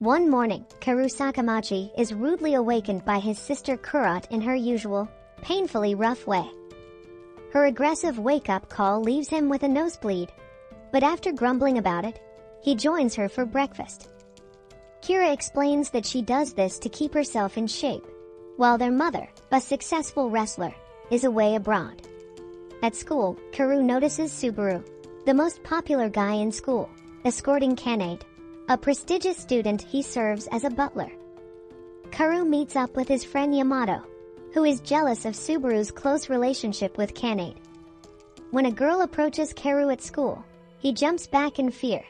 One morning, Kinjirō Sakamachi is rudely awakened by his sister Kurot in her usual, painfully rough way. Her aggressive wake-up call leaves him with a nosebleed, but after grumbling about it, he joins her for breakfast. Kira explains that she does this to keep herself in shape, while their mother, a successful wrestler, is away abroad. At school, Kinjirō notices Subaru, the most popular guy in school, escorting Kanade, a prestigious student he serves as a butler. Kinjirō meets up with his friend Yamato, who is jealous of Subaru's close relationship with Kanade. When a girl approaches Kinjirō at school, he jumps back in fear,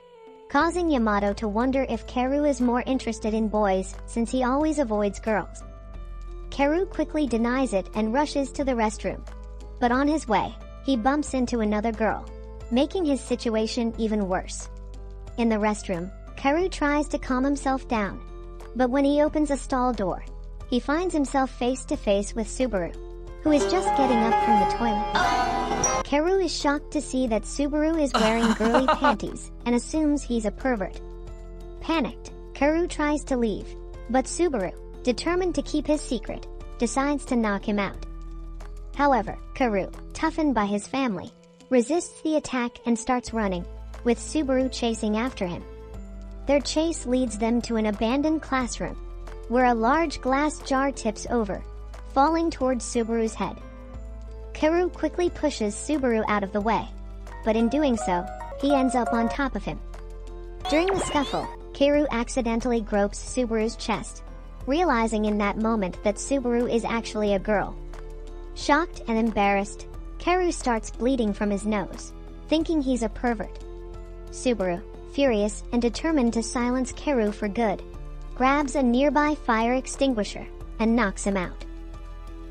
causing Yamato to wonder if Kinjirō is more interested in boys since he always avoids girls. Kinjirō quickly denies it and rushes to the restroom, but on his way, he bumps into another girl, making his situation even worse. In the restroom, Kinjirō tries to calm himself down, but when he opens a stall door, he finds himself face to face with Subaru, who is just getting up from the toilet. Kinjirō is shocked to see that Subaru is wearing girly panties and assumes he's a pervert. Panicked, Kinjirō tries to leave, but Subaru, determined to keep his secret, decides to knock him out. However, Kinjirō, toughened by his family, resists the attack and starts running, with Subaru chasing after him. Their chase leads them to an abandoned classroom, where a large glass jar tips over, falling towards Subaru's head. Kinjirō quickly pushes Subaru out of the way, but in doing so, he ends up on top of him. During the scuffle, Kinjirō accidentally gropes Subaru's chest, realizing in that moment that Subaru is actually a girl. Shocked and embarrassed, Kinjirō starts bleeding from his nose, thinking he's a pervert. Subaru, furious and determined to silence Kinjirō for good, grabs a nearby fire extinguisher and knocks him out.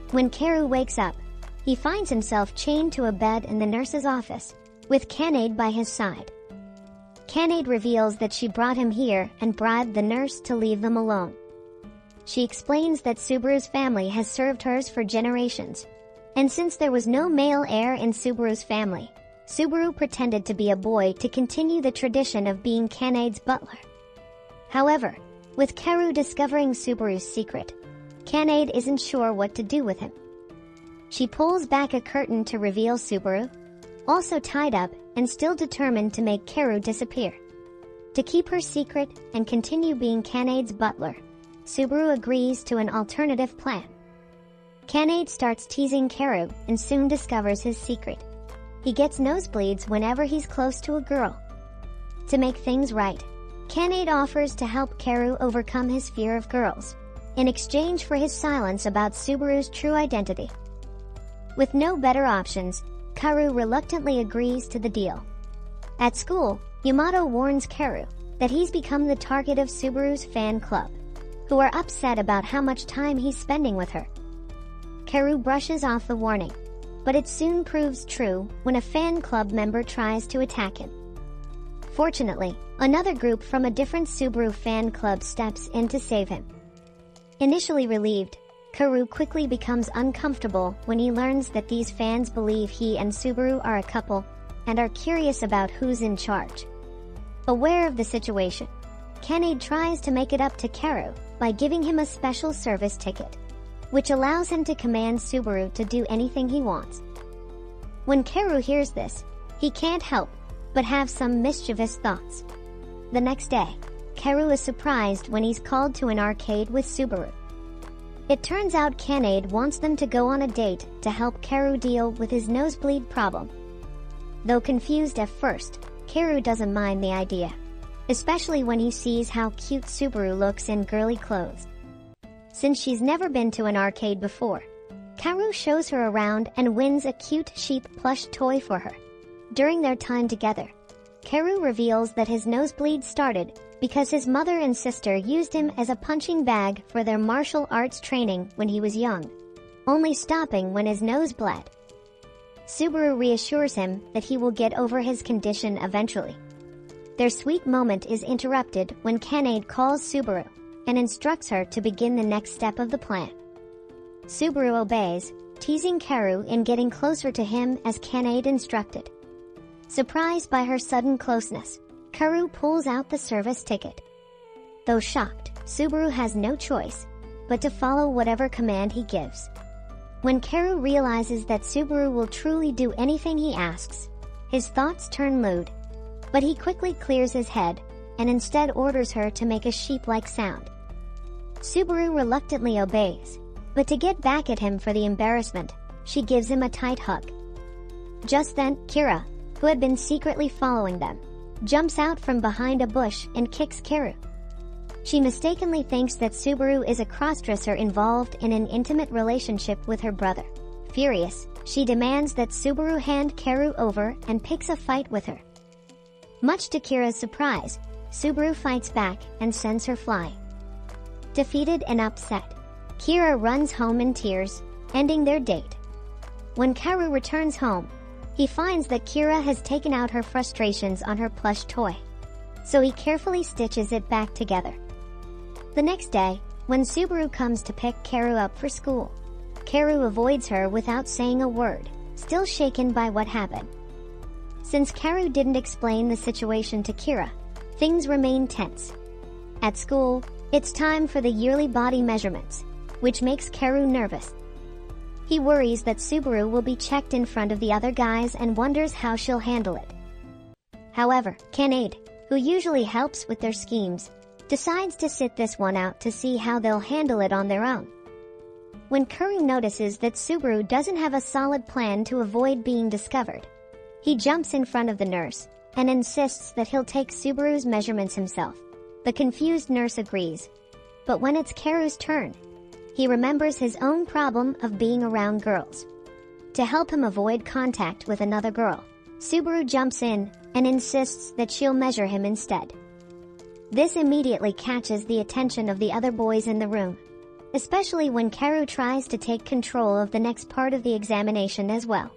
When Kinjirō wakes up, he finds himself chained to a bed in the nurse's office, with Kanade by his side. Kanade reveals that she brought him here and bribed the nurse to leave them alone. She explains that Subaru's family has served hers for generations, and since there was no male heir in Subaru's family, Subaru pretended to be a boy to continue the tradition of being Kanade's butler. However, with Kinjirō discovering Subaru's secret, Kanade isn't sure what to do with him. She pulls back a curtain to reveal Subaru, also tied up and still determined to make Kinjirō disappear. To keep her secret and continue being Kanade's butler, Subaru agrees to an alternative plan. Kanade starts teasing Kinjirō and soon discovers his secret. He gets nosebleeds whenever he's close to a girl. To make things right, Kanade offers to help Kinjirō overcome his fear of girls, in exchange for his silence about Subaru's true identity. With no better options, Kinjirō reluctantly agrees to the deal. At school, Yamato warns Kinjirō that he's become the target of Subaru's fan club, who are upset about how much time he's spending with her. Kinjirō brushes off the warning, but it soon proves true when a fan club member tries to attack him. Fortunately, another group from a different Subaru fan club steps in to save him. Initially relieved, Kinjirō quickly becomes uncomfortable when he learns that these fans believe he and Subaru are a couple and are curious about who's in charge. Aware of the situation, Kanade tries to make it up to Kinjirō by giving him a special service ticket, which allows him to command Subaru to do anything he wants. When Kinjirō hears this, he can't help but have some mischievous thoughts. The next day, Kinjirō is surprised when he's called to an arcade with Subaru. It turns out Kanade wants them to go on a date to help Kinjirō deal with his nosebleed problem. Though confused at first, Kinjirō doesn't mind the idea, especially when he sees how cute Subaru looks in girly clothes. Since she's never been to an arcade before, Kinjirō shows her around and wins a cute sheep plush toy for her. During their time together, Kinjirō reveals that his nosebleed started because his mother and sister used him as a punching bag for their martial arts training when he was young, only stopping when his nose bled. Subaru reassures him that he will get over his condition eventually. Their sweet moment is interrupted when Kanade calls Subaru and instructs her to begin the next step of the plan. Subaru obeys, teasing Kinjirō in getting closer to him as Kanade instructed. Surprised by her sudden closeness, Kinjirō pulls out the service ticket. Though shocked, Subaru has no choice but to follow whatever command he gives. When Karu realizes that Subaru will truly do anything he asks, his thoughts turn lewd, but he quickly clears his head and instead orders her to make a sheep-like sound. Subaru reluctantly obeys, but to get back at him for the embarrassment, she gives him a tight hug. Just then, Kira, who had been secretly following them, jumps out from behind a bush and kicks Karu. She mistakenly thinks that Subaru is a crossdresser involved in an intimate relationship with her brother. Furious, she demands that Subaru hand Karu over and picks a fight with her. Much to Kira's surprise, Subaru fights back and sends her flying. Defeated and upset, Kira runs home in tears, ending their date. When Karu returns home, he finds that Kira has taken out her frustrations on her plush toy, so he carefully stitches it back together. The next day, when Subaru comes to pick Karu up for school, Karu avoids her without saying a word, still shaken by what happened. Since Karu didn't explain the situation to Kira, things remain tense. At school, it's time for the yearly body measurements, which makes Karu nervous. He worries that Subaru will be checked in front of the other guys and wonders how she'll handle it. However, Kanade, who usually helps with their schemes, decides to sit this one out to see how they'll handle it on their own. When Karu notices that Subaru doesn't have a solid plan to avoid being discovered, he jumps in front of the nurse and insists that he'll take Subaru's measurements himself. The confused nurse agrees, but when it's Karu's turn, he remembers his own problem of being around girls. To help him avoid contact with another girl, Subaru jumps in and insists that she'll measure him instead. This immediately catches the attention of the other boys in the room, especially when Karu tries to take control of the next part of the examination as well.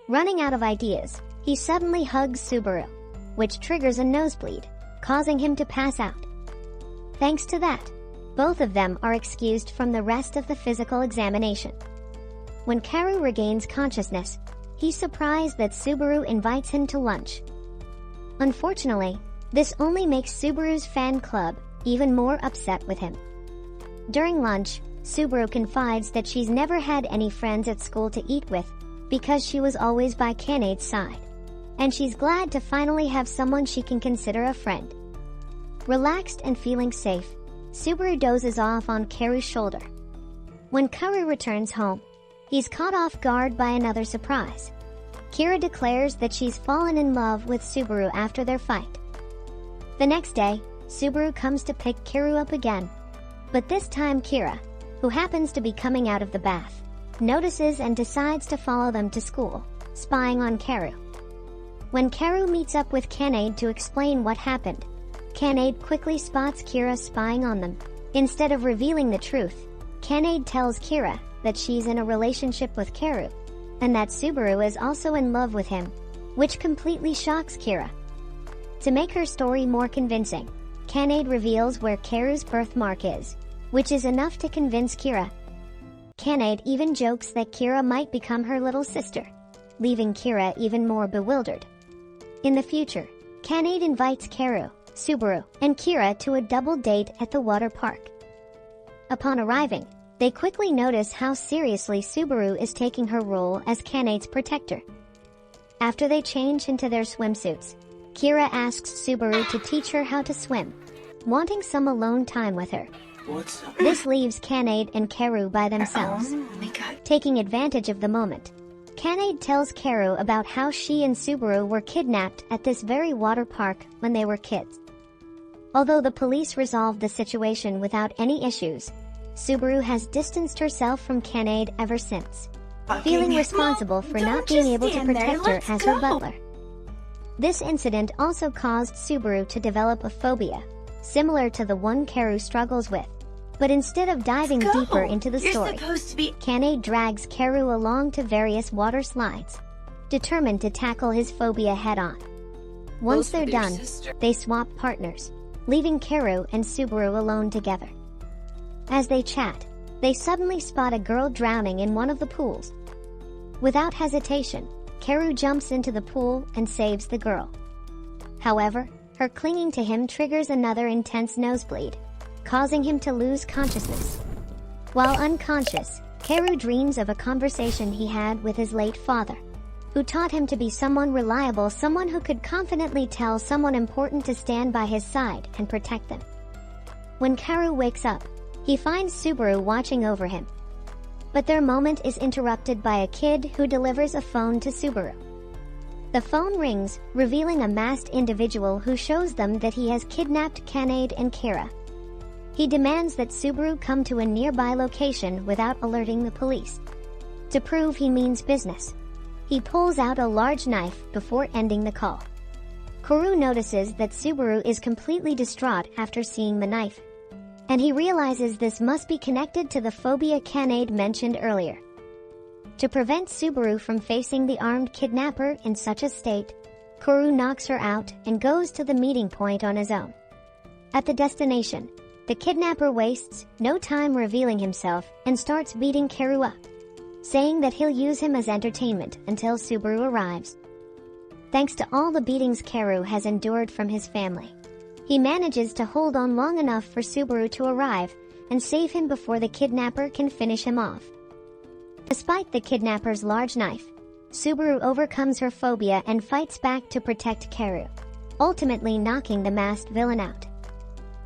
Running out of ideas, he suddenly hugs Subaru, which triggers a nosebleed, causing him to pass out. Thanks to that, both of them are excused from the rest of the physical examination. When Karu regains consciousness, he's surprised that Subaru invites him to lunch. Unfortunately, this only makes Subaru's fan club even more upset with him. During lunch, Subaru confides that she's never had any friends at school to eat with because she was always by Kanade's side, and she's glad to finally have someone she can consider a friend. Relaxed and feeling safe, Subaru dozes off on Karu's shoulder. When Karu returns home, he's caught off guard by another surprise. Kira declares that she's fallen in love with Subaru after their fight. The next day, Subaru comes to pick Karu up again, but this time Kira, who happens to be coming out of the bath, notices and decides to follow them to school, spying on Karu. When Karu meets up with Kanade to explain what happened, Kanade quickly spots Kira spying on them. Instead of revealing the truth, Kanade tells Kira that she's in a relationship with Karu, and that Subaru is also in love with him, which completely shocks Kira. To make her story more convincing, Kanade reveals where Karu's birthmark is, which is enough to convince Kira. Kanade even jokes that Kira might become her little sister, leaving Kira even more bewildered. In the future, Kanade invites Karu, Subaru, and Kira to a double date at the water park. Upon arriving, they quickly notice how seriously Subaru is taking her role as Kanade's protector. After they change into their swimsuits, Kira asks Subaru to teach her how to swim, wanting some alone time with her. This leaves Kanade and Karu by themselves. Taking advantage of the moment, Kanade tells Karu about how she and Subaru were kidnapped at this very water park when they were kids. Although the police resolved the situation without any issues, Subaru has distanced herself from Kanade ever since, feeling responsible for not being able to protect her as her butler. This incident also caused Subaru to develop a phobia, similar to the one Karu struggles with. But instead of diving deeper into the story, Kanade drags Karu along to various water slides, determined to tackle his phobia head-on. Once they're done, they swap partners, leaving Karu and Subaru alone together. As they chat, they suddenly spot a girl drowning in one of the pools. Without hesitation, Karu jumps into the pool and saves the girl. However, Her clinging to him triggers another intense nosebleed, causing him to lose consciousness. While unconscious, Kaoru dreams of a conversation he had with his late father, who taught him to be someone reliable, someone who could confidently tell someone important to stand by his side and protect them. When Kaoru wakes up, he finds Subaru watching over him. But their moment is interrupted by a kid who delivers a phone to Subaru. The phone rings, revealing a masked individual who shows them that he has kidnapped Kanade and Kira. He demands that Subaru come to a nearby location without alerting the police. To prove he means business, he pulls out a large knife before ending the call. Kaoru notices that Subaru is completely distraught after seeing the knife, and he realizes this must be connected to the phobia Kanade mentioned earlier. To prevent Subaru from facing the armed kidnapper in such a state, Kaoru knocks her out and goes to the meeting point on his own. At the destination, the kidnapper wastes no time revealing himself and starts beating Kaoru up, saying that he'll use him as entertainment until Subaru arrives. Thanks to all the beatings Kaoru has endured from his family, he manages to hold on long enough for Subaru to arrive and save him before the kidnapper can finish him off. Despite the kidnapper's large knife, Subaru overcomes her phobia and fights back to protect Kaoru, ultimately knocking the masked villain out.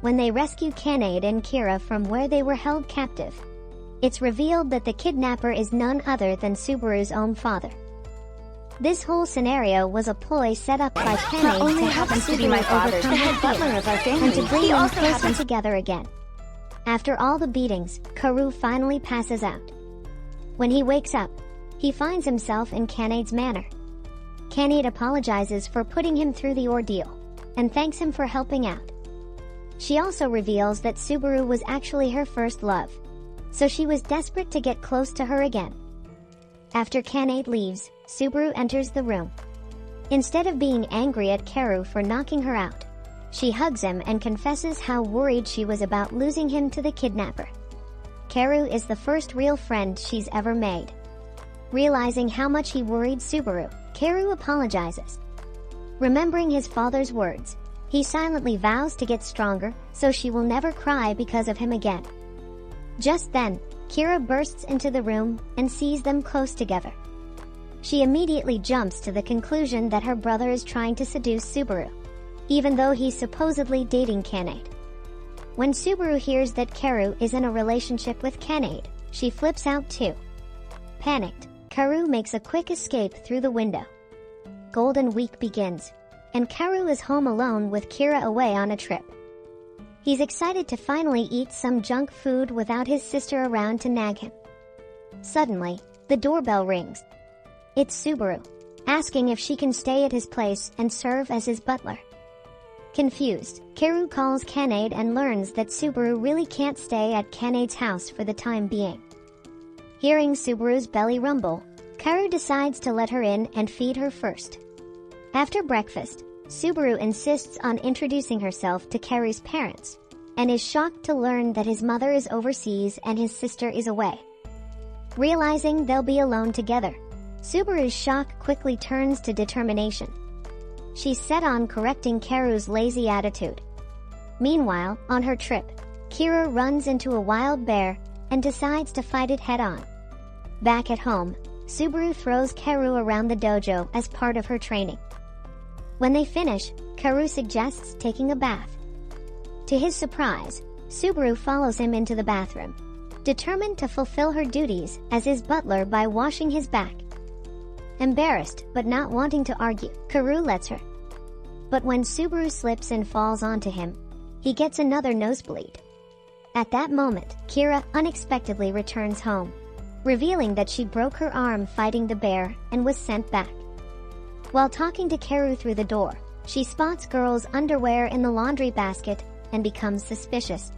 When they rescue Kanade and Kira from where they were held captive, it's revealed that the kidnapper is none other than Subaru's own father. This whole scenario was a ploy set up by Kanade to help Subaru overcome her fear and to bring them closer together again. After all the beatings, Kaoru finally passes out. When he wakes up, he finds himself in Kanade's manor. Kanade apologizes for putting him through the ordeal and thanks him for helping out. She also reveals that Subaru was actually her first love, so she was desperate to get close to her again. After Kanade leaves, Subaru enters the room. Instead of being angry at Kaoru for knocking her out, she hugs him and confesses how worried she was about losing him to the kidnapper. Kaoru is the first real friend she's ever made. Realizing how much he worried Subaru, Kaoru apologizes. Remembering his father's words, he silently vows to get stronger so she will never cry because of him again. Just then, Kira bursts into the room and sees them close together. She immediately jumps to the conclusion that her brother is trying to seduce Subaru, even though he's supposedly dating Kanade. When Subaru hears that Kaoru is in a relationship with Kanade, she flips out too. Panicked, Kaoru makes a quick escape through the window. Golden Week begins, and Kaoru is home alone with Kira away on a trip. He's excited to finally eat some junk food without his sister around to nag him. Suddenly, the doorbell rings. It's Subaru, asking if she can stay at his place and serve as his butler. Confused, Kaoru calls Kanade and learns that Subaru really can't stay at Kanade's house for the time being. Hearing Subaru's belly rumble, Kaoru decides to let her in and feed her first. After breakfast, Subaru insists on introducing herself to Kaoru's parents, and is shocked to learn that his mother is overseas and his sister is away. Realizing they'll be alone together, Subaru's shock quickly turns to determination. She's set on correcting Kaoru's lazy attitude. Meanwhile, on her trip, Kira runs into a wild bear and decides to fight it head-on. Back at home, Subaru throws Kaoru around the dojo as part of her training. When they finish, Kaoru suggests taking a bath. To his surprise, Subaru follows him into the bathroom, determined to fulfill her duties as his butler by washing his back. Embarrassed but not wanting to argue, Kaoru lets her. But when Subaru slips and falls onto him, he gets another nosebleed. At that moment, Kira unexpectedly returns home, revealing that she broke her arm fighting the bear and was sent back. While talking to Kaoru through the door, she spots girls' underwear in the laundry basket and becomes suspicious.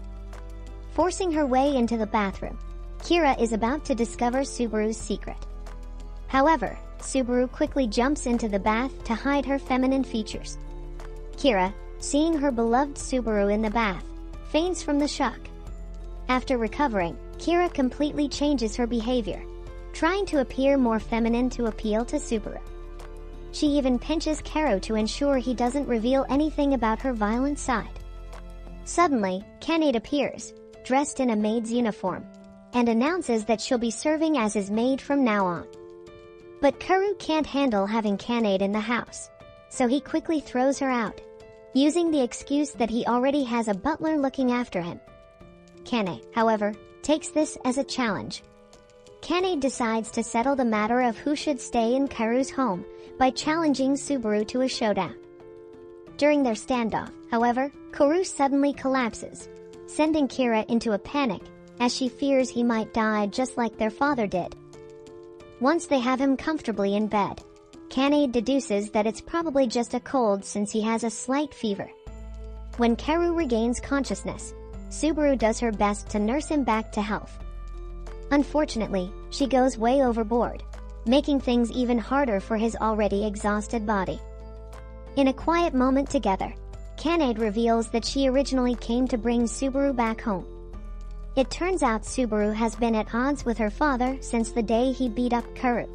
Forcing her way into the bathroom, Kira is about to discover Subaru's secret. However, Subaru quickly jumps into the bath to hide her feminine features. Kira, seeing her beloved Subaru in the bath, faints from the shock. After recovering, Kira completely changes her behavior, trying to appear more feminine to appeal to Subaru. She even pinches Karu to ensure he doesn't reveal anything about her violent side. Suddenly, Kanade appears, dressed in a maid's uniform, and announces that she'll be serving as his maid from now on. But Karu can't handle having Kanade in the house, so he quickly throws her out, using the excuse that he already has a butler looking after him. Kanade, however, takes this as a challenge. Kanade decides to settle the matter of who should stay in Karu's home by challenging Subaru to a showdown. During their standoff, however, Karu suddenly collapses, sending Kira into a panic as she fears he might die just like their father did. Once they have him comfortably in bed, Kanade deduces that it's probably just a cold since he has a slight fever. When Karu regains consciousness, Subaru does her best to nurse him back to health. Unfortunately, she goes way overboard, making things even harder for his already exhausted body. In a quiet moment together, Kanade reveals that she originally came to bring Subaru back home. It turns out Subaru has been at odds with her father since the day he beat up Karu.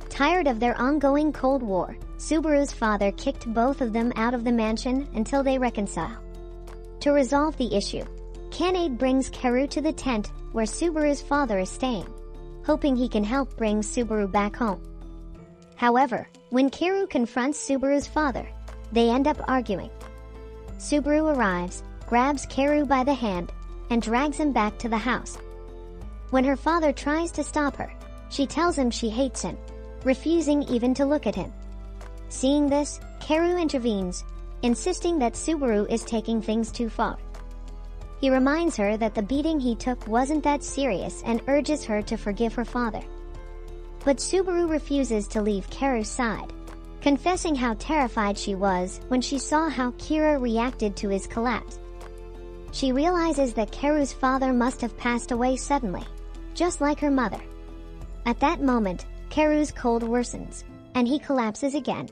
Tired of their ongoing Cold War, Subaru's father kicked both of them out of the mansion until they reconcile. To resolve the issue, Kanade brings Karu to the tent where Subaru's father is staying, hoping he can help bring Subaru back home. However, when Karu confronts Subaru's father, they end up arguing. Subaru arrives, grabs Karu by the hand, and drags him back to the house. When her father tries to stop her, she tells him she hates him, refusing even to look at him. Seeing this, Karu intervenes, insisting that Subaru is taking things too far. He reminds her that the beating he took wasn't that serious and urges her to forgive her father. But Subaru refuses to leave Karu's side, confessing how terrified she was when she saw how Kira reacted to his collapse. She realizes that Karu's father must have passed away suddenly, just like her mother. At that moment, Karu's cold worsens, and he collapses again.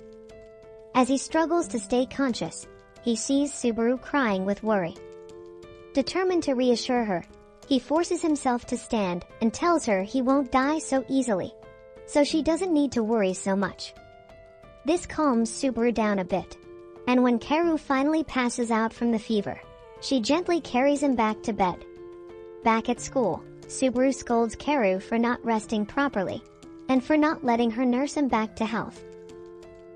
As he struggles to stay conscious, he sees Subaru crying with worry. Determined to reassure her, he forces himself to stand and tells her he won't die so easily, so she doesn't need to worry so much. This calms Subaru down a bit, and when Karu finally passes out from the fever, she gently carries him back to bed. Back at school, Subaru scolds Karu for not resting properly, and for not letting her nurse him back to health.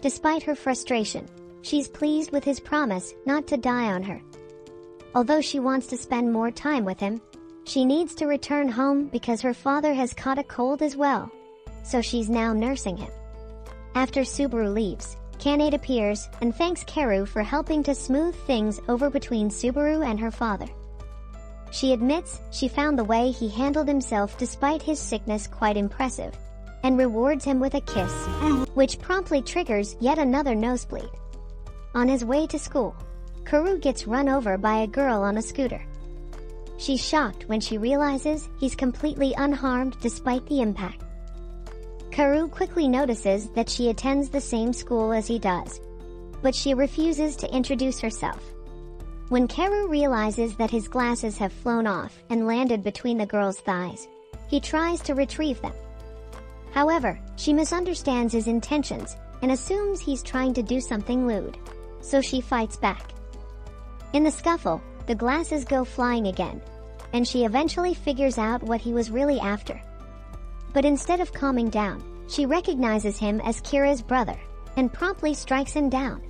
Despite her frustration, she's pleased with his promise not to die on her. Although she wants to spend more time with him, she needs to return home because her father has caught a cold as well, so she's now nursing him. After Subaru leaves, Kanade appears and thanks Karu for helping to smooth things over between Subaru and her father. She admits she found the way he handled himself despite his sickness quite impressive, and rewards him with a kiss, which promptly triggers yet another nosebleed. On his way to school, Karu gets run over by a girl on a scooter. She's shocked when she realizes he's completely unharmed despite the impact. Karu quickly notices that she attends the same school as he does, but she refuses to introduce herself. When Karu realizes that his glasses have flown off and landed between the girl's thighs, he tries to retrieve them. However, she misunderstands his intentions and assumes he's trying to do something lewd, so she fights back. In the scuffle, the glasses go flying again, and she eventually figures out what he was really after. But instead of calming down, she recognizes him as Kira's brother, and promptly strikes him down,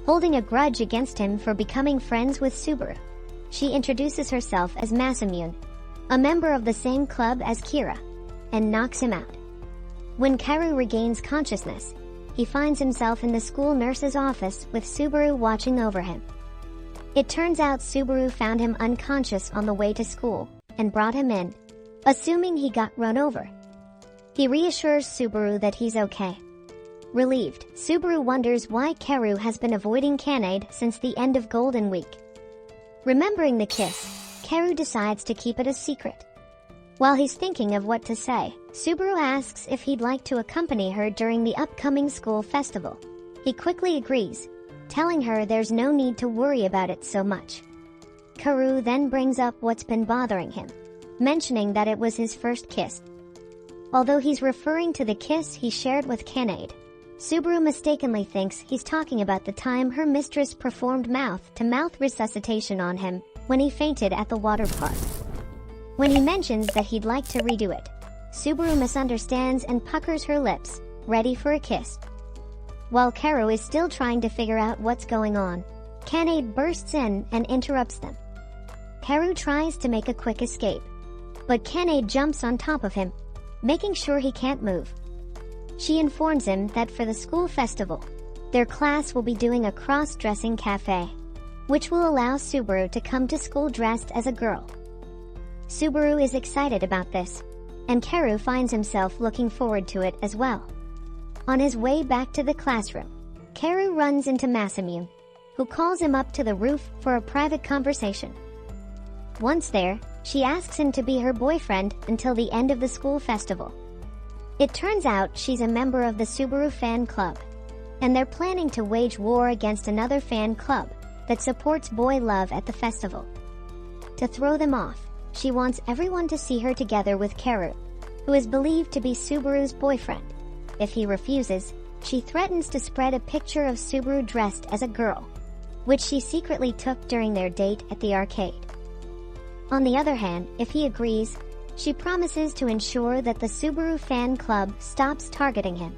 holding a grudge against him for becoming friends with Subaru. She introduces herself as Masamune, a member of the same club as Kira, and knocks him out. When Karu regains consciousness, he finds himself in the school nurse's office with Subaru watching over him. It turns out Subaru found him unconscious on the way to school, and brought him in, assuming he got run over. He reassures Subaru that he's okay. Relieved, Subaru wonders why Karu has been avoiding Kanade since the end of Golden Week. Remembering the kiss, Karu decides to keep it a secret. While he's thinking of what to say, Subaru asks if he'd like to accompany her during the upcoming school festival. He quickly agrees, telling her there's no need to worry about it so much. Karu then brings up what's been bothering him, mentioning that it was his first kiss. Although he's referring to the kiss he shared with Kanade, Subaru mistakenly thinks he's talking about the time her mistress performed mouth-to-mouth resuscitation on him when he fainted at the water park. When he mentions that he'd like to redo it, Subaru misunderstands and puckers her lips, ready for a kiss. While Karu is still trying to figure out what's going on, Kanade bursts in and interrupts them. Karu tries to make a quick escape, but Kanade jumps on top of him, making sure he can't move. She informs him that for the school festival, their class will be doing a cross-dressing cafe, which will allow Subaru to come to school dressed as a girl. Subaru is excited about this, and Karu finds himself looking forward to it as well. On his way back to the classroom, Karu runs into Masamune, who calls him up to the roof for a private conversation. Once there, she asks him to be her boyfriend until the end of the school festival. It turns out she's a member of the Subaru fan club, and they're planning to wage war against another fan club that supports boy love at the festival. To throw them off, she wants everyone to see her together with Karu, who is believed to be Subaru's boyfriend. If he refuses, she threatens to spread a picture of Subaru dressed as a girl, which she secretly took during their date at the arcade. On the other hand, if he agrees, she promises to ensure that the Subaru fan club stops targeting him.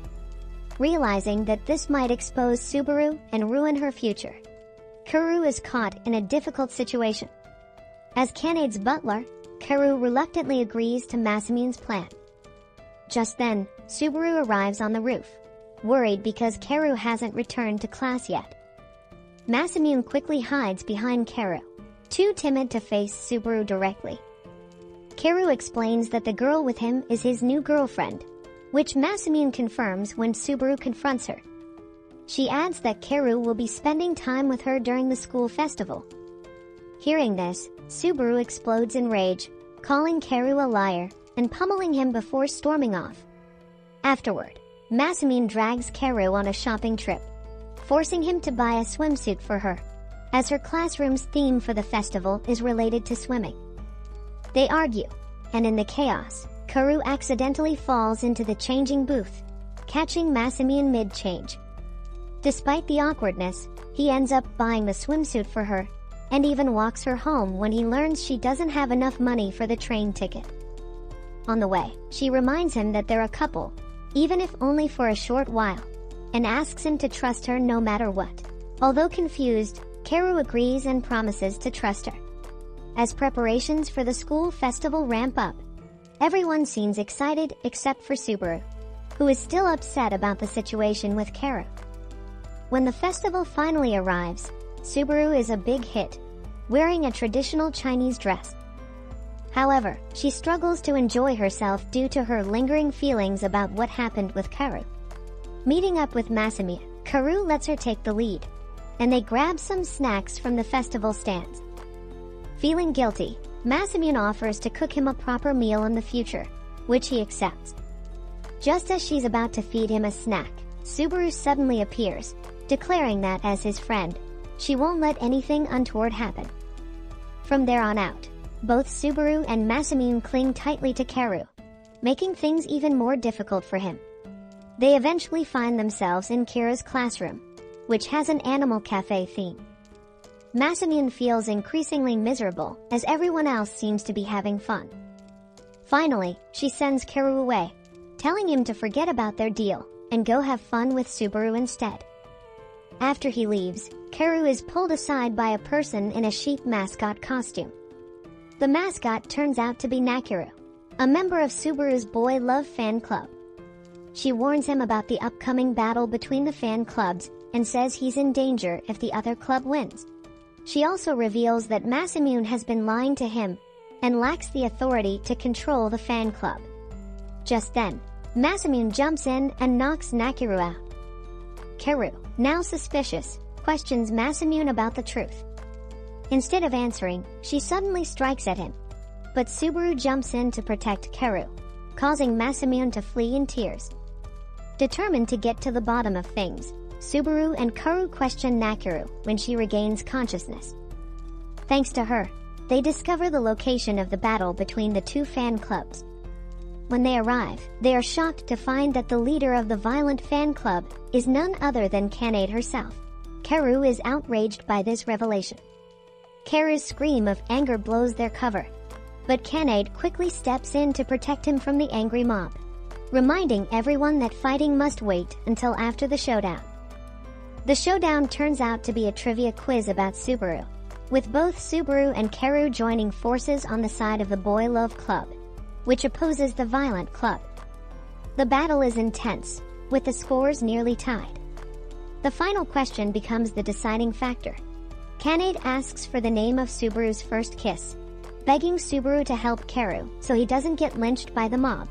Realizing that this might expose Subaru and ruin her future, Karu is caught in a difficult situation. As Kanade's butler, Karu reluctantly agrees to Masamune's plan. Just then, Subaru arrives on the roof, worried because Karu hasn't returned to class yet. Masamune quickly hides behind Karu, too timid to face Subaru directly. Karu explains that the girl with him is his new girlfriend, which Masamune confirms when Subaru confronts her. She adds that Karu will be spending time with her during the school festival. Hearing this, Subaru explodes in rage, calling Karu a liar and pummeling him before storming off. Afterward, Masamune drags Karu on a shopping trip, forcing him to buy a swimsuit for her, as her classroom's theme for the festival is related to swimming. They argue, and in the chaos, Karu accidentally falls into the changing booth, catching Masamune mid-change. Despite the awkwardness, he ends up buying the swimsuit for her, and even walks her home when he learns she doesn't have enough money for the train ticket. On the way, she reminds him that they're a couple, even if only for a short while, and asks him to trust her no matter what. Although confused, Karu agrees and promises to trust her. As preparations for the school festival ramp up, everyone seems excited except for Subaru, who is still upset about the situation with Karu. When the festival finally arrives, Subaru is a big hit, wearing a traditional Chinese dress. However, she struggles to enjoy herself due to her lingering feelings about what happened with Karu. Meeting up with Masamune, Karu lets her take the lead, and they grab some snacks from the festival stands. Feeling guilty, Masamune offers to cook him a proper meal in the future, which he accepts. Just as she's about to feed him a snack, Subaru suddenly appears, declaring that as his friend, she won't let anything untoward happen. From there on out, both Subaru and Masamune cling tightly to Karu, making things even more difficult for him. They eventually find themselves in Kira's classroom, which has an animal cafe theme. Masamune feels increasingly miserable as everyone else seems to be having fun. Finally, she sends Karu away, telling him to forget about their deal and go have fun with Subaru instead. After he leaves, Karu is pulled aside by a person in a sheep mascot costume. The mascot turns out to be Nakiru, a member of Subaru's Boy Love fan club. She warns him about the upcoming battle between the fan clubs and says he's in danger if the other club wins. She also reveals that Masamune has been lying to him and lacks the authority to control the fan club. Just then, Masamune jumps in and knocks Nakiru out. Karu, now suspicious, questions Masamune about the truth. Instead of answering, she suddenly strikes at him, but Subaru jumps in to protect Karu, causing Masamune to flee in tears. Determined to get to the bottom of things, Subaru and Karu question Nakiru when she regains consciousness. Thanks to her, they discover the location of the battle between the two fan clubs. when they arrive, they are shocked to find that the leader of the violent fan club is none other than Kanade herself. Karu is outraged by this revelation. Karu's scream of anger blows their cover, but Kanade quickly steps in to protect him from the angry mob, reminding everyone that fighting must wait until after the showdown. The showdown turns out to be a trivia quiz about Subaru, with both Subaru and Karu joining forces on the side of the Boy Love Club, which opposes the violent club. The battle is intense, with the scores nearly tied. The final question becomes the deciding factor. Kanade asks for the name of Subaru's first kiss, begging Subaru to help Karu so he doesn't get lynched by the mob.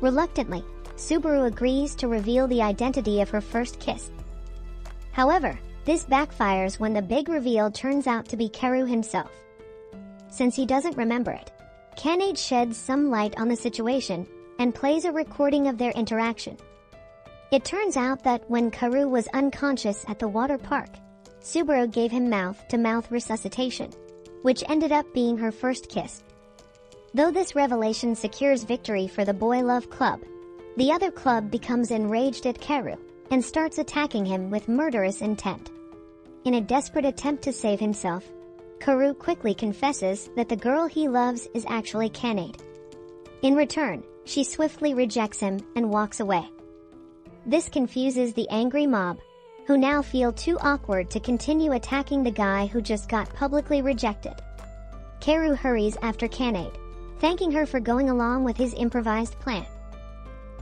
Reluctantly, Subaru agrees to reveal the identity of her first kiss. However, this backfires when the big reveal turns out to be Karu himself. Since he doesn't remember it, Kanade sheds some light on the situation and plays a recording of their interaction. It turns out that when Karu was unconscious at the water park, Subaru gave him mouth-to-mouth resuscitation, which ended up being her first kiss. Though this revelation secures victory for the Boy Love Club, the other club becomes enraged at Karu and starts attacking him with murderous intent. In a desperate attempt to save himself, Karu quickly confesses that the girl he loves is actually Kanade. In return, she swiftly rejects him and walks away. This confuses the angry mob, who now feel too awkward to continue attacking the guy who just got publicly rejected. Karu hurries after Kanade, thanking her for going along with his improvised plan.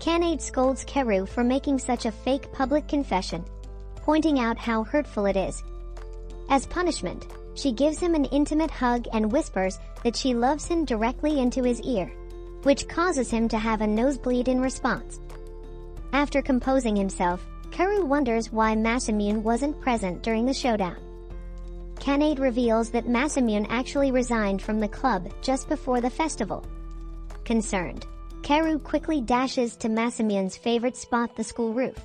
Kanade scolds Karu for making such a fake public confession, pointing out how hurtful it is. As punishment, she gives him an intimate hug and whispers that she loves him directly into his ear, which causes him to have a nosebleed in response. After composing himself, Karu wonders why Masamune wasn't present during the showdown. Kanade reveals that Masamune actually resigned from the club just before the festival. Concerned, Karu quickly dashes to Masamune's favorite spot, the school roof.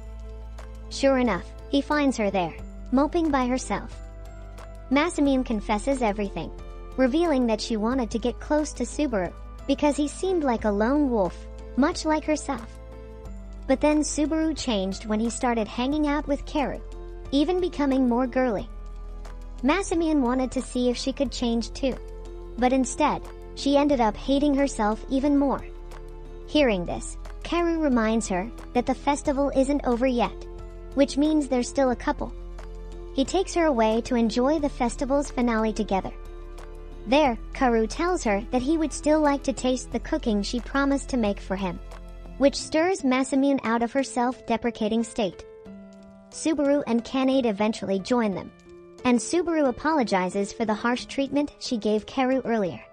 Sure enough, he finds her there, moping by herself. Masamune confesses everything, revealing that she wanted to get close to Subaru because he seemed like a lone wolf, much like herself. But then Subaru changed when he started hanging out with Karu, even becoming more girly. Masamune wanted to see if she could change too, but instead, she ended up hating herself even more. Hearing this, Karu reminds her that the festival isn't over yet, which means they're still a couple. He takes her away to enjoy the festival's finale together. There, Karu tells her that he would still like to taste the cooking she promised to make for him, which stirs Masamune out of her self-deprecating state. Subaru and Kanade eventually join them, and Subaru apologizes for the harsh treatment she gave Karu earlier.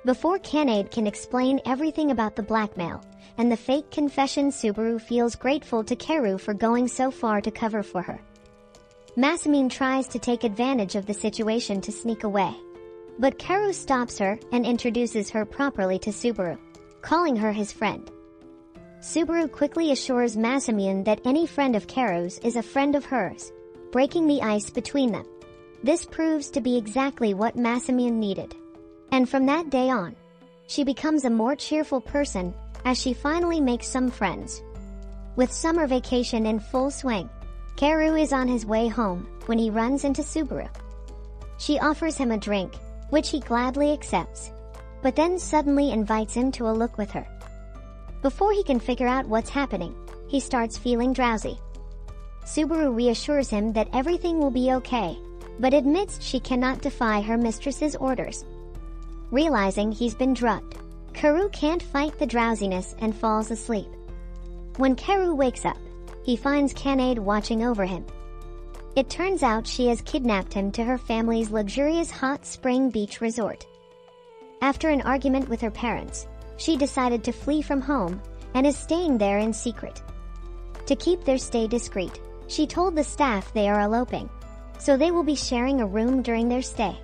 Before Kanade can explain everything about the blackmail and the fake confession, Subaru feels grateful to Karu for going so far to cover for her. Masamune tries to take advantage of the situation to sneak away, but Karu stops her and introduces her properly to Subaru, calling her his friend. Subaru quickly assures Masamune that any friend of Karu's is a friend of hers, breaking the ice between them. This proves to be exactly what Masamune needed. And from that day on, she becomes a more cheerful person as she finally makes some friends. With summer vacation in full swing, Karu is on his way home when he runs into Subaru. She offers him a drink, which he gladly accepts, but then suddenly invites him to a look with her. Before he can figure out what's happening, he starts feeling drowsy. Subaru reassures him that everything will be okay, but admits she cannot defy her mistress's orders. Realizing he's been drugged, Karu can't fight the drowsiness and falls asleep. When Karu wakes up, he finds Kanade watching over him. It turns out she has kidnapped him to her family's luxurious hot spring beach resort. After an argument with her parents, she decided to flee from home and is staying there in secret. To keep their stay discreet, she told the staff they are eloping, so they will be sharing a room during their stay.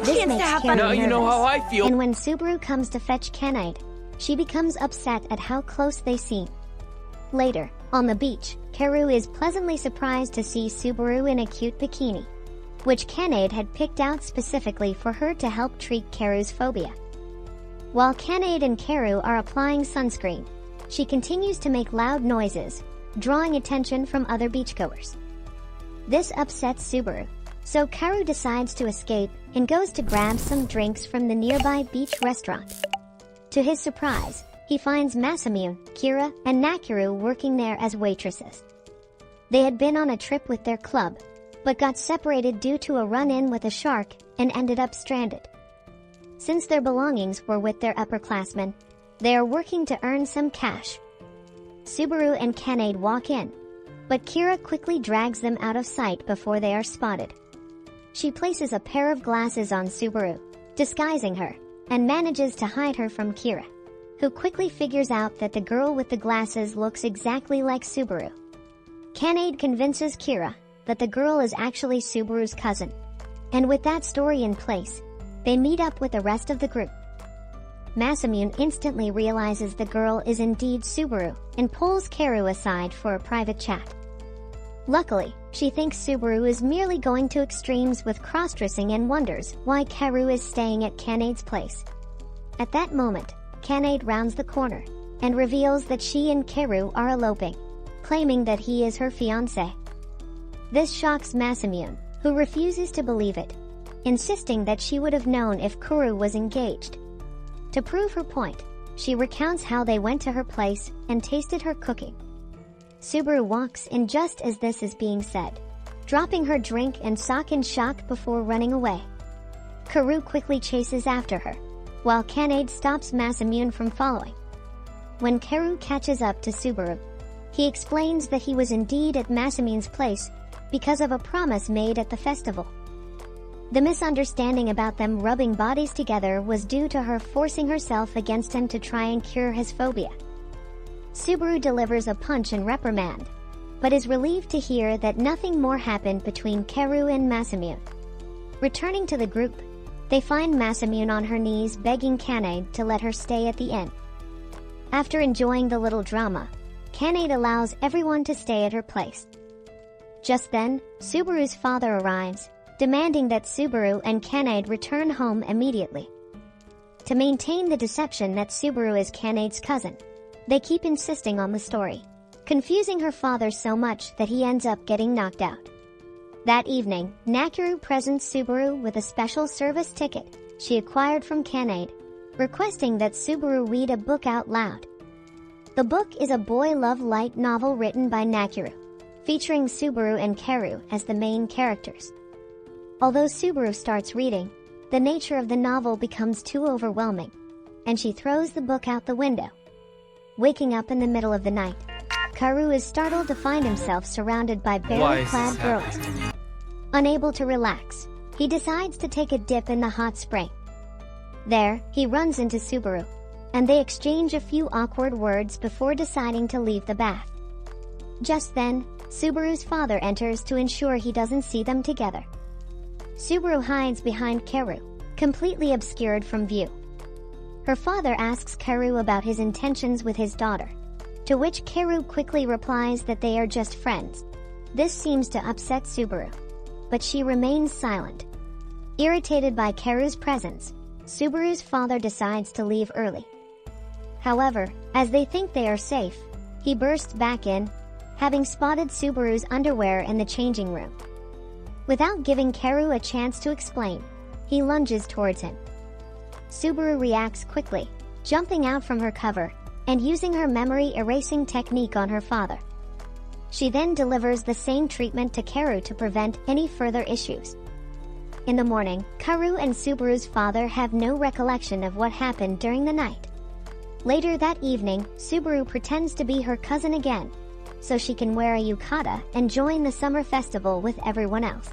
This makes Karu Now you know how I feel. And when Subaru comes to fetch Kanade, she becomes upset at how close they seem. Later, on the beach, Karu is pleasantly surprised to see Subaru in a cute bikini, which Kanade had picked out specifically for her to help treat Karu's phobia. While Kanade and Karu are applying sunscreen, she continues to make loud noises, drawing attention from other beachgoers. This upsets Subaru, so Karu decides to escape and goes to grab some drinks from the nearby beach restaurant. To his surprise, he finds Masamune, Kira, and Nakiru working there as waitresses. They had been on a trip with their club, but got separated due to a run-in with a shark and ended up stranded. Since their belongings were with their upperclassmen, they are working to earn some cash. Subaru and Kanade walk in, but Kira quickly drags them out of sight before they are spotted. She places a pair of glasses on Subaru, disguising her, and manages to hide her from Kira, who quickly figures out that the girl with the glasses looks exactly like Subaru. Kanade convinces Kira that the girl is actually Subaru's cousin, and with that story in place, they meet up with the rest of the group. Masamune instantly realizes the girl is indeed Subaru and pulls Karu aside for a private chat. Luckily, she thinks Subaru is merely going to extremes with cross-dressing and wonders why Karu is staying at Kanade's place. At that moment, Kanade rounds the corner and reveals that she and Karu are eloping, claiming that he is her fiancé. This shocks Masamune, who refuses to believe it, insisting that she would have known if Karu was engaged. To prove her point, she recounts how they went to her place and tasted her cooking. Subaru walks in just as this is being said, dropping her drink and sock in shock before running away. Karu quickly chases after her, while Kanade stops Masamune from following. When Karu catches up to Subaru, he explains that he was indeed at Masamune's place because of a promise made at the festival. The misunderstanding about them rubbing bodies together was due to her forcing herself against him to try and cure his phobia. Subaru delivers a punch and reprimand, but is relieved to hear that nothing more happened between Karu and Masamune. Returning to the group, they find Masamune on her knees begging Kanade to let her stay at the inn. After enjoying the little drama, Kanade allows everyone to stay at her place. Just then, Subaru's father arrives, demanding that Subaru and Kanade return home immediately. To maintain the deception that Subaru is Kanade's cousin, they keep insisting on the story, confusing her father so much that he ends up getting knocked out. That evening, Nakiru presents Subaru with a special service ticket she acquired from Kanade, requesting that Subaru read a book out loud. The book is a boy love light novel written by Nakiru, featuring Subaru and Karu as the main characters. Although Subaru starts reading, the nature of the novel becomes too overwhelming, and she throws the book out the window. Waking up in the middle of the night, Karu is startled to find himself surrounded by barely clad girls. Unable to relax, he decides to take a dip in the hot spring. There, he runs into Subaru, and they exchange a few awkward words before deciding to leave the bath. Just then, Subaru's father enters to ensure he doesn't see them together. Subaru hides behind Karu, completely obscured from view. Her father asks Karu about his intentions with his daughter, to which Karu quickly replies that they are just friends. This seems to upset Subaru, but she remains silent. Irritated by Karu's presence, Subaru's father decides to leave early. However, as they think they are safe, he bursts back in, having spotted Subaru's underwear in the changing room. Without giving Karu a chance to explain, he lunges towards him. Subaru reacts quickly, jumping out from her cover and using her memory erasing technique on her father. She then delivers the same treatment to Karu to prevent any further issues. In the morning, Karu and Subaru's father have no recollection of what happened during the night. Later that evening, Subaru pretends to be her cousin again, so she can wear a yukata and join the summer festival with everyone else.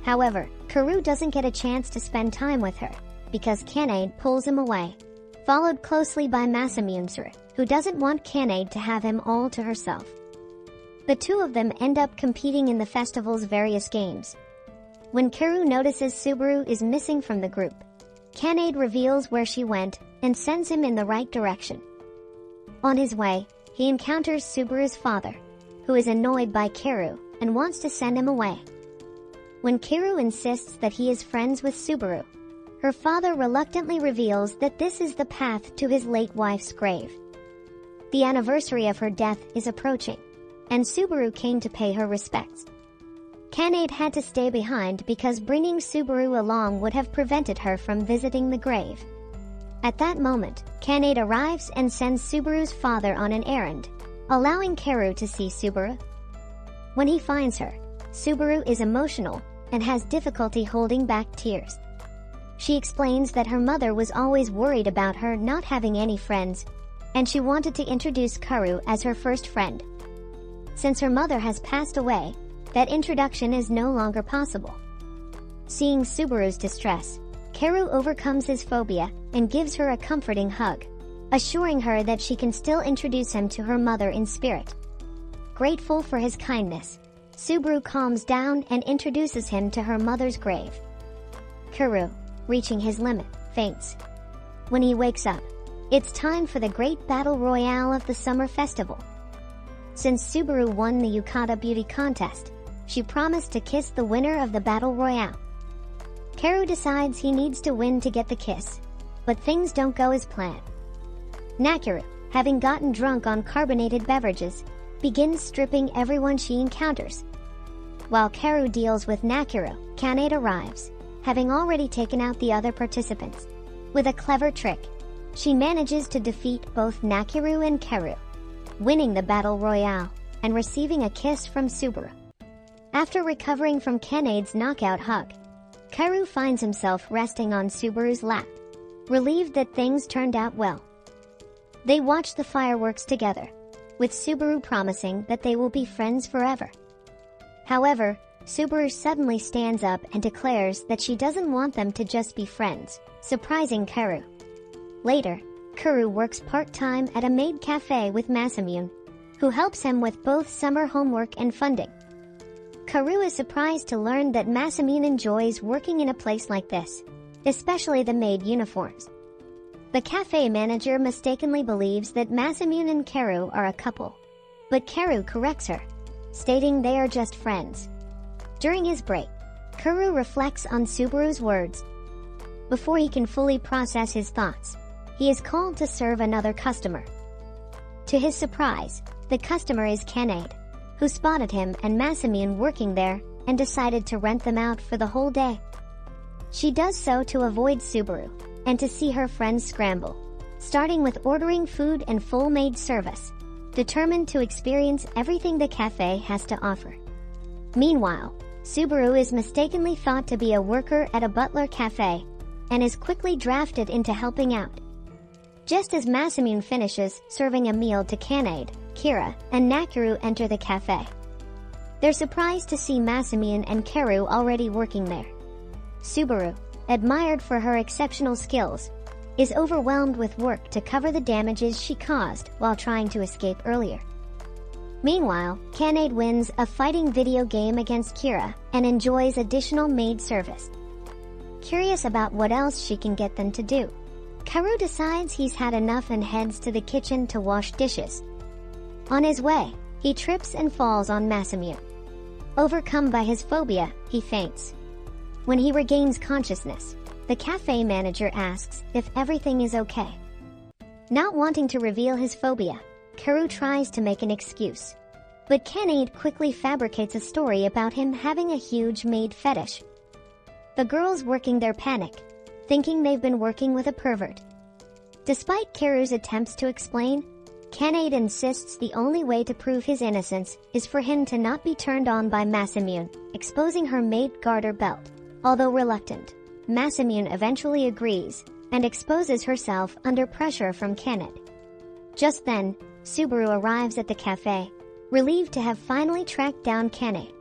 However, Karu doesn't get a chance to spend time with her, because Kanade pulls him away, followed closely by Masamune, who doesn't want Kanade to have him all to herself. The two of them end up competing in the festival's various games. When Karu notices Subaru is missing from the group, Kanade reveals where she went and sends him in the right direction. On his way, he encounters Subaru's father, who is annoyed by Karu and wants to send him away. When Karu insists that he is friends with Subaru, her father reluctantly reveals that this is the path to his late wife's grave. The anniversary of her death is approaching, and Subaru came to pay her respects. Kanade had to stay behind because bringing Subaru along would have prevented her from visiting the grave. At that moment, Kanade arrives and sends Subaru's father on an errand, allowing Karu to see Subaru. When he finds her, Subaru is emotional and has difficulty holding back tears. She explains that her mother was always worried about her not having any friends, and she wanted to introduce Karu as her first friend. Since her mother has passed away, that introduction is no longer possible. Seeing Subaru's distress, Karu overcomes his phobia and gives her a comforting hug, assuring her that she can still introduce him to her mother in spirit. Grateful for his kindness, Subaru calms down and introduces him to her mother's grave. Karu, reaching his limit, faints. When he wakes up, it's time for the great battle royale of the summer festival. Since Subaru won the Yukata beauty contest, she promised to kiss the winner of the battle royale. Karu decides he needs to win to get the kiss, but things don't go as planned. Nakuru, having gotten drunk on carbonated beverages, begins stripping everyone she encounters. While Karu deals with Nakuru, Kanade arrives, having already taken out the other participants. With a clever trick, she manages to defeat both Nakuru and Karu, winning the battle royale and receiving a kiss from Subaru. After recovering from Kanade's knockout hug, Karu finds himself resting on Subaru's lap, relieved that things turned out well. They watch the fireworks together, with Subaru promising that they will be friends forever. However, Subaru suddenly stands up and declares that she doesn't want them to just be friends, surprising Karu. Later, Karu works part-time at a maid cafe with Masamune, who helps him with both summer homework and funding. Karu is surprised to learn that Masamune enjoys working in a place like this, especially the maid uniforms. The cafe manager mistakenly believes that Masamune and Karu are a couple, but Karu corrects her, stating they are just friends. During his break, Karu reflects on Subaru's words. Before he can fully process his thoughts, he is called to serve another customer. To his surprise, the customer is Kanade, who spotted him and Masamune working there and decided to rent them out for the whole day. She does so to avoid Subaru and to see her friends scramble, starting with ordering food and full maid service, determined to experience everything the cafe has to offer. Meanwhile, Subaru is mistakenly thought to be a worker at a butler cafe and is quickly drafted into helping out. Just as Masamune finishes serving a meal to Kanade, Kira, and Nakuru enter the cafe. They're surprised to see Masamune and Karu already working there. Subaru, admired for her exceptional skills, is overwhelmed with work to cover the damages she caused while trying to escape earlier. Meanwhile, Kanade wins a fighting video game against Kira and enjoys additional maid service. Curious about what else she can get them to do, Karu decides he's had enough and heads to the kitchen to wash dishes. On his way, he trips and falls on Masamune. Overcome by his phobia, he faints. When he regains consciousness, the cafe manager asks if everything is okay. Not wanting to reveal his phobia, Karu tries to make an excuse. But Kanade quickly fabricates a story about him having a huge maid fetish. The girls working there panic, thinking they've been working with a pervert. Despite Karu's attempts to explain, Kanade insists the only way to prove his innocence is for him to not be turned on by Masamune, exposing her maid garter belt. Although reluctant, Masamune eventually agrees and exposes herself under pressure from Kanade. Just then, Subaru arrives at the cafe, relieved to have finally tracked down Kanade.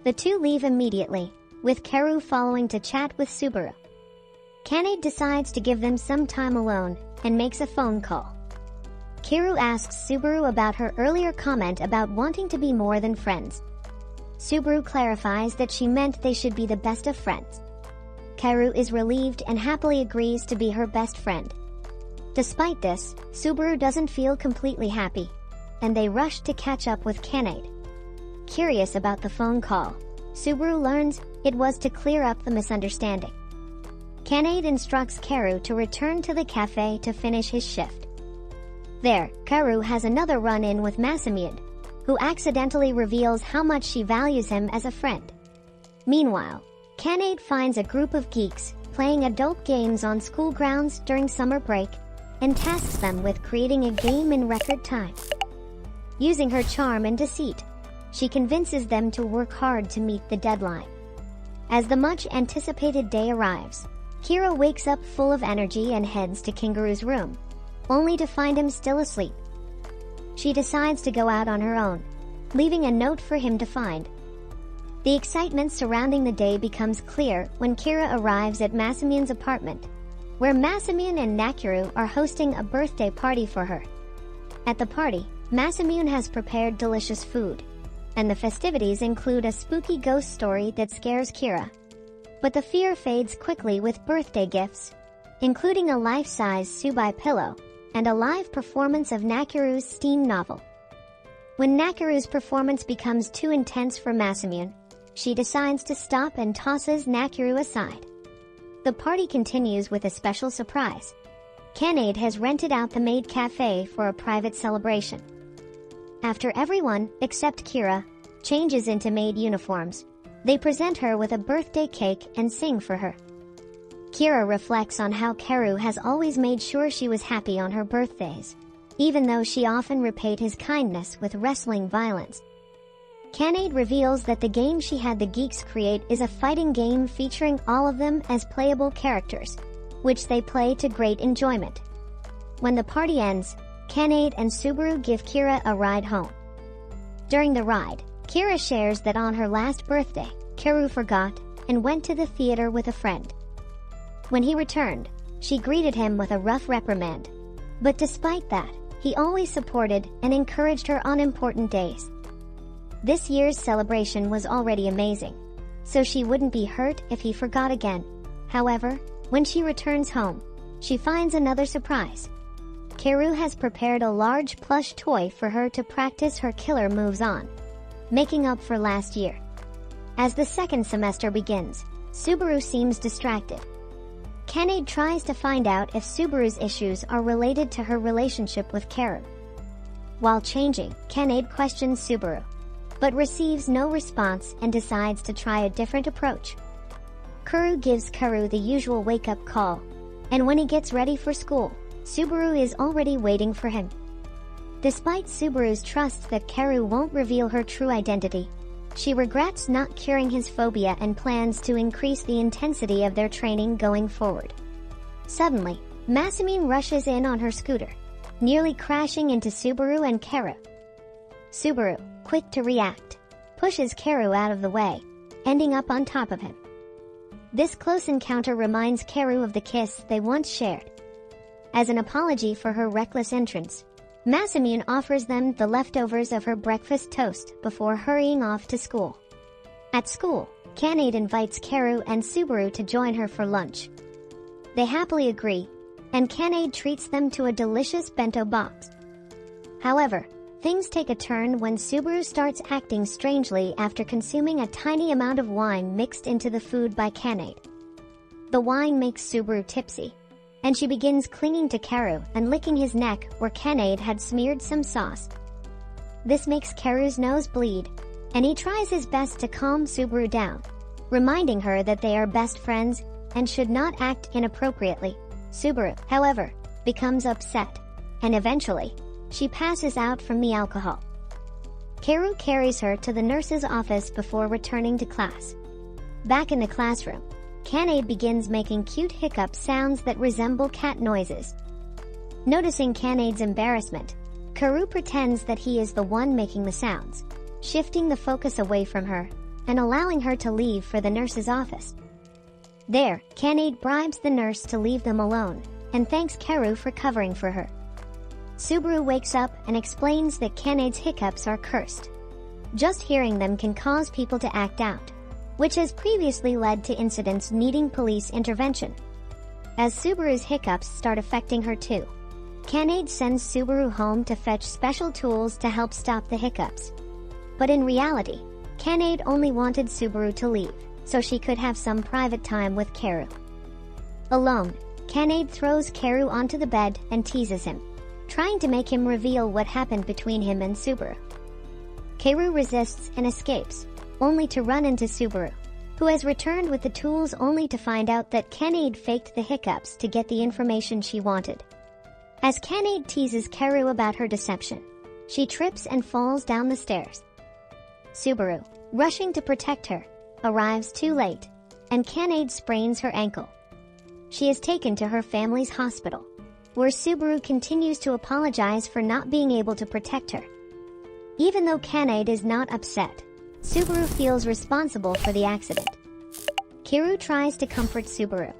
The two leave immediately, with Karu following to chat with Subaru. Kanade decides to give them some time alone and makes a phone call. Karu asks Subaru about her earlier comment about wanting to be more than friends. Subaru clarifies that she meant they should be the best of friends. Karu is relieved and happily agrees to be her best friend. Despite this, Subaru doesn't feel completely happy, and they rush to catch up with Kanade. Curious about the phone call, Subaru learns it was to clear up the misunderstanding. Kanade instructs Karu to return to the cafe to finish his shift. There, Karu has another run-in with Masamune, who accidentally reveals how much she values him as a friend. Meanwhile, Kanade finds a group of geeks playing adult games on school grounds during summer break and tasks them with creating a game in record time. Using her charm and deceit, she convinces them to work hard to meet the deadline. As the much-anticipated day arrives, Kira wakes up full of energy and heads to Kinjiro's room, only to find him still asleep. She decides to go out on her own, leaving a note for him to find. The excitement surrounding the day becomes clear when Kira arrives at Masamune's apartment, where Masamune and Nakiru are hosting a birthday party for her. At the party, Masamune has prepared delicious food, and the festivities include a spooky ghost story that scares Kira. But the fear fades quickly with birthday gifts, including a life-size Subai pillow and a live performance of Nakiru's steam novel. When Nakiru's performance becomes too intense for Masamune, she decides to stop and tosses Nakiru aside. The party continues with a special surprise. Kanade has rented out the maid cafe for a private celebration. After everyone, except Kira, changes into maid uniforms, they present her with a birthday cake and sing for her. Kira reflects on how Karu has always made sure she was happy on her birthdays, even though she often repaid his kindness with wrestling violence. Kanade reveals that the game she had the geeks create is a fighting game featuring all of them as playable characters, which they play to great enjoyment. When the party ends, Kanade and Subaru give Kira a ride home. During the ride, Kira shares that on her last birthday, Karu forgot and went to the theater with a friend. When he returned, she greeted him with a rough reprimand. But despite that, he always supported and encouraged her on important days. This year's celebration was already amazing, so she wouldn't be hurt if he forgot again. However, when she returns home, she finds another surprise. Karu has prepared a large plush toy for her to practice her killer moves on, making up for last year. As the second semester begins, Subaru seems distracted. Kanade tries to find out if Subaru's issues are related to her relationship with Karu. While changing, Kanade questions Subaru, but receives no response and decides to try a different approach. Karu gives Karu the usual wake-up call, and when he gets ready for school, Subaru is already waiting for him. Despite Subaru's trust that Karu won't reveal her true identity, she regrets not curing his phobia and plans to increase the intensity of their training going forward. Suddenly, Masamune rushes in on her scooter, nearly crashing into Subaru and Karu. Subaru, quick to react, pushes Karu out of the way, ending up on top of him. This close encounter reminds Karu of the kiss they once shared. As an apology for her reckless entrance, Masamune offers them the leftovers of her breakfast toast before hurrying off to school. At school, Kanade invites Karu and Subaru to join her for lunch. They happily agree, and Kanade treats them to a delicious bento box. However, things take a turn when Subaru starts acting strangely after consuming a tiny amount of wine mixed into the food by Kanade. The wine makes Subaru tipsy, and she begins clinging to Karu and licking his neck where Kanade had smeared some sauce. This makes Karu's nose bleed, and he tries his best to calm Subaru down, reminding her that they are best friends and should not act inappropriately. Subaru, however, becomes upset, and eventually, she passes out from the alcohol. Karu carries her to the nurse's office before returning to class. Back in the classroom, Kanade begins making cute hiccup sounds that resemble cat noises. Noticing Kanade's embarrassment, Karu pretends that he is the one making the sounds, shifting the focus away from her and allowing her to leave for the nurse's office. There, Kanade bribes the nurse to leave them alone and thanks Karu for covering for her. Subaru wakes up and explains that Kanade's hiccups are cursed. Just hearing them can cause people to act out, which has previously led to incidents needing police intervention. As Subaru's hiccups start affecting her too, Kanade sends Subaru home to fetch special tools to help stop the hiccups. But in reality, Kanade only wanted Subaru to leave, so she could have some private time with Karu. Alone, Kanade throws Karu onto the bed and teases him, trying to make him reveal what happened between him and Subaru. Karu resists and escapes, only to run into Subaru, who has returned with the tools only to find out that Kanade faked the hiccups to get the information she wanted. As Kanade teases Karu about her deception, she trips and falls down the stairs. Subaru, rushing to protect her, arrives too late, and Kanade sprains her ankle. She is taken to her family's hospital, where Subaru continues to apologize for not being able to protect her. Even though Kanade is not upset, Subaru feels responsible for the accident. Karu tries to comfort Subaru,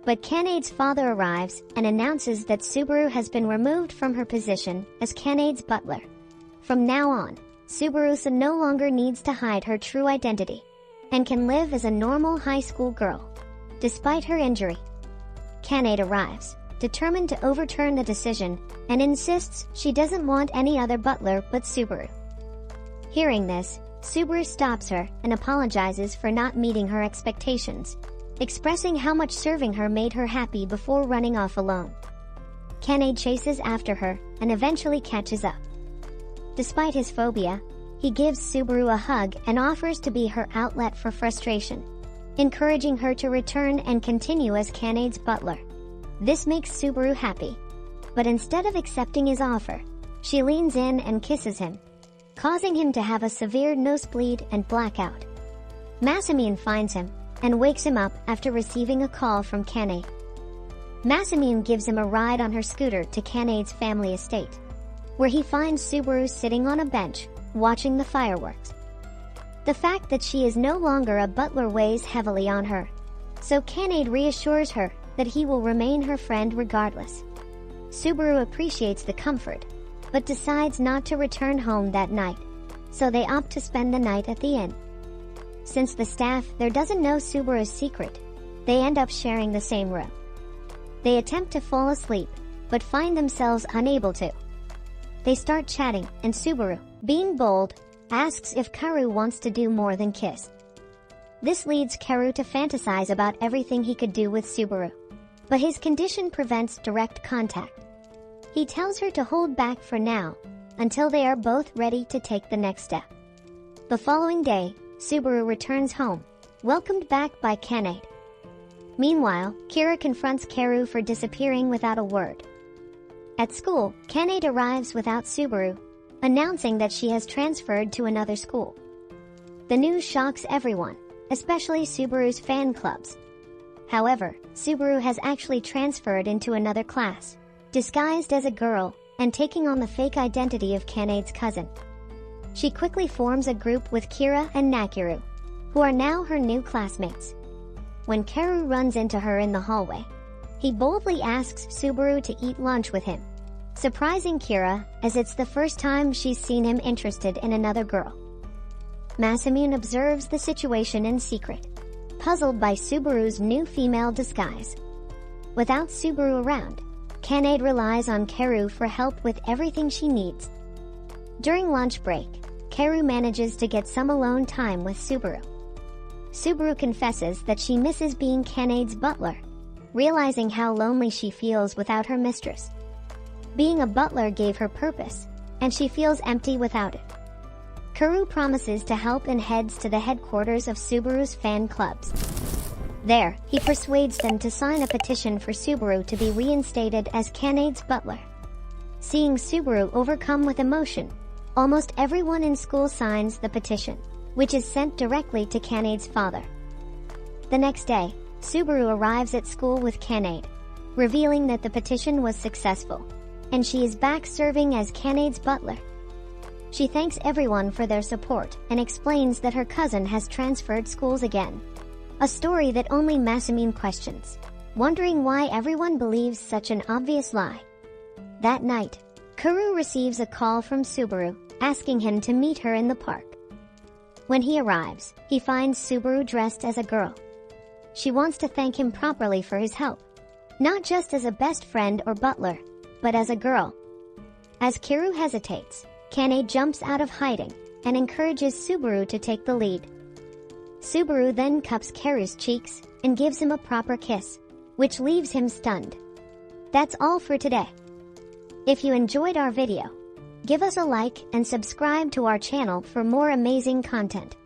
but Kanade's father arrives and announces that Subaru has been removed from her position as Kanade's butler. From now on, Subaru no longer needs to hide her true identity and can live as a normal high school girl, despite her injury. Kanade arrives, determined to overturn the decision, and insists she doesn't want any other butler but Subaru. Hearing this, Subaru stops her and apologizes for not meeting her expectations, expressing how much serving her made her happy before running off alone. Kanade chases after her and eventually catches up. Despite his phobia, he gives Subaru a hug and offers to be her outlet for frustration, encouraging her to return and continue as Kanade's butler. This makes Subaru happy, but instead of accepting his offer, she leans in and kisses him, causing him to have a severe nosebleed and blackout. Masamune finds him and wakes him up after receiving a call from Kanade. Masamune gives him a ride on her scooter to Kanade's family estate, where he finds Subaru sitting on a bench, watching the fireworks. The fact that she is no longer a butler weighs heavily on her, so Kanade reassures her that he will remain her friend regardless. Subaru appreciates the comfort, but decides not to return home that night, so they opt to spend the night at the inn. Since the staff there doesn't know Subaru's secret, they end up sharing the same room. They attempt to fall asleep, but find themselves unable to. They start chatting, and Subaru, being bold, asks if Karu wants to do more than kiss. This leads Karu to fantasize about everything he could do with Subaru, but his condition prevents direct contact. He tells her to hold back for now, until they are both ready to take the next step. The following day, Subaru returns home, welcomed back by Kanade. Meanwhile, Kira confronts Karu for disappearing without a word. At school, Kanade arrives without Subaru, announcing that she has transferred to another school. The news shocks everyone, especially Subaru's fan clubs. However, Subaru has actually transferred into another class, disguised as a girl, and taking on the fake identity of Kanade's cousin. She quickly forms a group with Kira and Nakiru, who are now her new classmates. When Karu runs into her in the hallway, he boldly asks Subaru to eat lunch with him, surprising Kira as it's the first time she's seen him interested in another girl. Masamune observes the situation in secret, puzzled by Subaru's new female disguise. Without Subaru around, Kanade relies on Karu for help with everything she needs. During lunch break, Karu manages to get some alone time with Subaru. Subaru confesses that she misses being Kanade's butler, realizing how lonely she feels without her mistress. Being a butler gave her purpose, and she feels empty without it. Karu promises to help and heads to the headquarters of Subaru's fan clubs. There, he persuades them to sign a petition for Subaru to be reinstated as Kanade's butler. Seeing Subaru overcome with emotion, almost everyone in school signs the petition, which is sent directly to Kanade's father. The next day, Subaru arrives at school with Kanade, revealing that the petition was successful, and she is back serving as Kanade's butler. She thanks everyone for their support and explains that her cousin has transferred schools again, a story that only Masamune questions, wondering why everyone believes such an obvious lie. That night, Karu receives a call from Subaru, asking him to meet her in the park. When he arrives, he finds Subaru dressed as a girl. She wants to thank him properly for his help, not just as a best friend or butler, but as a girl. As Karu hesitates, Kanade jumps out of hiding and encourages Subaru to take the lead. Subaru then cups Karu's cheeks and gives him a proper kiss, which leaves him stunned. That's all for today. If you enjoyed our video, give us a like and subscribe to our channel for more amazing content.